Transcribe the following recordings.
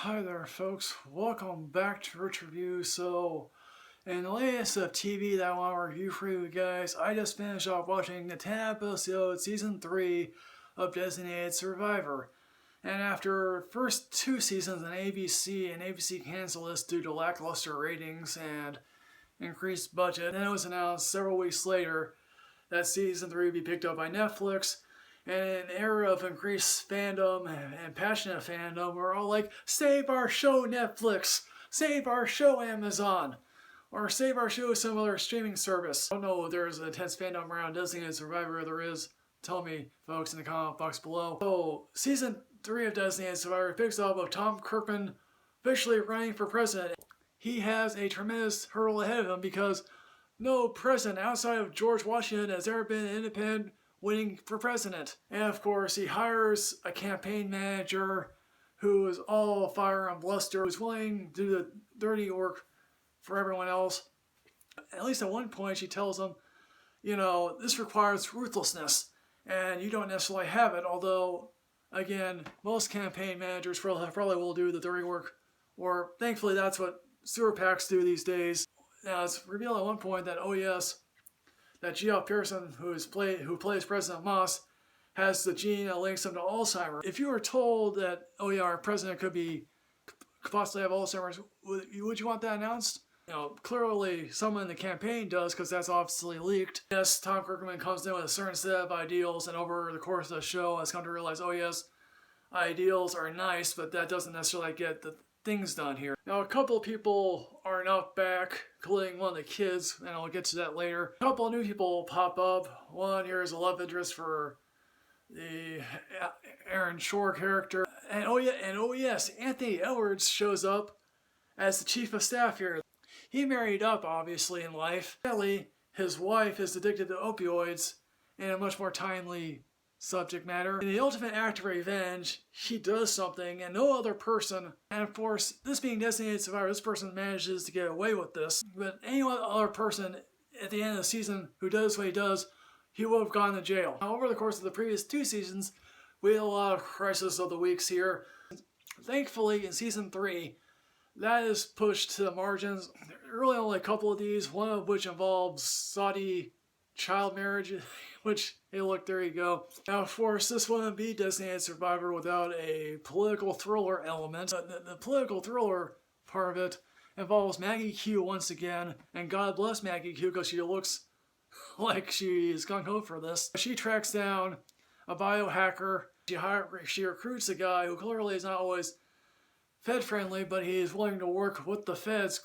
Hi there, folks. Welcome back to Rich Review. In the latest of TV that I want to review for you guys, I just finished off watching the 10 episode season 3 of Designated Survivor. And after first 2 seasons on ABC canceled this due to lackluster ratings and increased budget, then it was announced several weeks later that season 3 would be picked up by Netflix. And in an era of increased fandom and passionate fandom, we're all like, save our show, Netflix! Save our show, Amazon! Or save our show, some other streaming service. I don't know if there's an intense fandom around Designated Survivor. There is. Tell me, folks, in the comment box below. So, season 3 of Designated Survivor picks up with Tom Kirkman officially running for president. He has a tremendous hurdle ahead of him because no president outside of George Washington has ever been independent winning for president. And of course, he hires a campaign manager who is all fire and bluster, who's willing to do the dirty work for everyone else. At least at one point, she tells him, this requires ruthlessness, and you don't necessarily have it, although, again, most campaign managers probably will do the dirty work, or thankfully that's what sewer PACs do these days. Now, it's revealed at one point that, that G.L. Pearson, who plays President Moss, has the gene that links him to Alzheimer's. If you were told that, our president could possibly have Alzheimer's, would you want that announced? Clearly someone in the campaign does, because that's obviously leaked. Yes, Tom Kirkman comes in with a certain set of ideals, and over the course of the show has come to realize, ideals are nice, but that doesn't necessarily get the things done here. Now, a couple of people are not back, including one of the kids, and I'll get to that later. A couple of new people pop up. One here is a love interest for the Aaron Shore character. And yes, Anthony Edwards shows up as the chief of staff here. He married up, obviously, in life. Sadly, his wife is addicted to opioids in a much more timely subject matter. In the ultimate act of revenge, he does something, and no other person, and of course, this being Designated Survivor, this person manages to get away with this, but any other person at the end of the season who does what he does, he would have gone to jail. Now, over the course of the previous 2 seasons, we had a lot of crisis of the weeks here. Thankfully, in season 3, that is pushed to the margins. There are really only a couple of these, one of which involves Saudi child marriage, which, hey look, there you go. Now, of course, this wouldn't be Designated Survivor without a political thriller element. The political thriller part of it involves Maggie Q once again, and God bless Maggie Q because she looks like she's gung-ho for this. She tracks down a biohacker. She recruits a guy who clearly is not always Fed-friendly, but he is willing to work with the feds,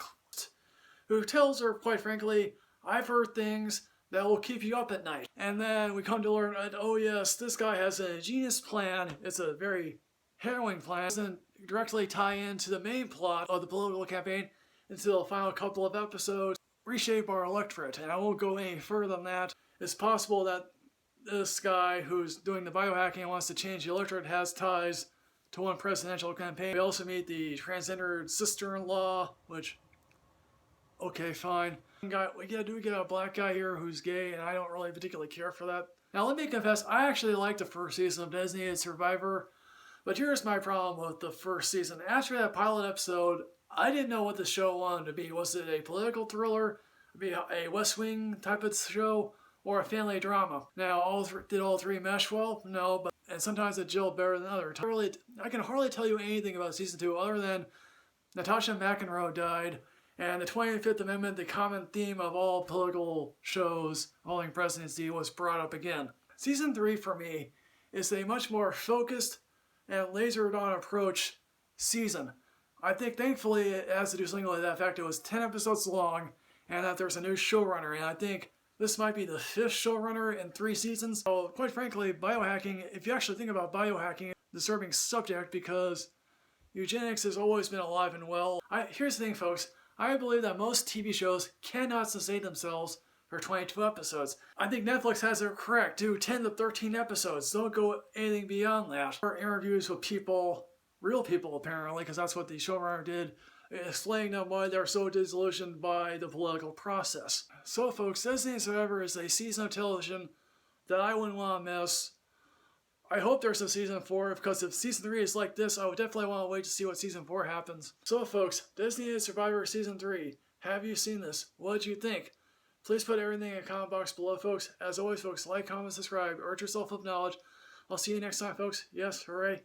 who tells her, quite frankly, I've heard things that will keep you up at night. And then we come to learn that, this guy has a genius plan. It's a very harrowing plan. It doesn't directly tie into the main plot of the political campaign until the final couple of episodes reshape our electorate. And I won't go any further than that. It's possible that this guy who's doing the biohacking and wants to change the electorate has ties to one presidential campaign. We also meet the transgender sister-in-law, which, okay, fine. We get a black guy here who's gay, and I don't really particularly care for that. Now, let me confess, I actually liked the first season of Designated Survivor, but here's my problem with the first season. After that pilot episode, I didn't know what the show wanted to be. Was it a political thriller, be a West Wing type of show, or a family drama? Now, did all three mesh well? No, and sometimes it gelled better than others. I can hardly tell you anything about season 2 other than Natasha McEnroe died, and the 25th Amendment, the common theme of all political shows involving presidency, was brought up again. Season 3, for me, is a much more focused and lasered-on approach season. I think, thankfully, it has to do something with that fact it was 10 episodes long, and that there's a new showrunner, and I think this might be the 5th showrunner in 3 seasons. So, quite frankly, biohacking, if you actually think about biohacking, it's a disturbing subject because eugenics has always been alive and well. Here's the thing, folks. I believe that most TV shows cannot sustain themselves for 22 episodes. I think Netflix has it correct. Do 10 to 13 episodes. Don't go anything beyond that. Or interviews with people, real people apparently, because that's what the showrunner did, explaining them why they're so disillusioned by the political process. So folks, Designated Survivor is a season of television that I wouldn't want to miss. I hope there's a season 4, because if season 3 is like this, I would definitely want to wait to see what season 4 happens. So folks, Designated Survivor season 3. Have you seen this? What did you think? Please put everything in the comment box below, folks. As always, folks, like, comment, subscribe, urge yourself of knowledge. I'll see you next time, folks. Yes, hooray.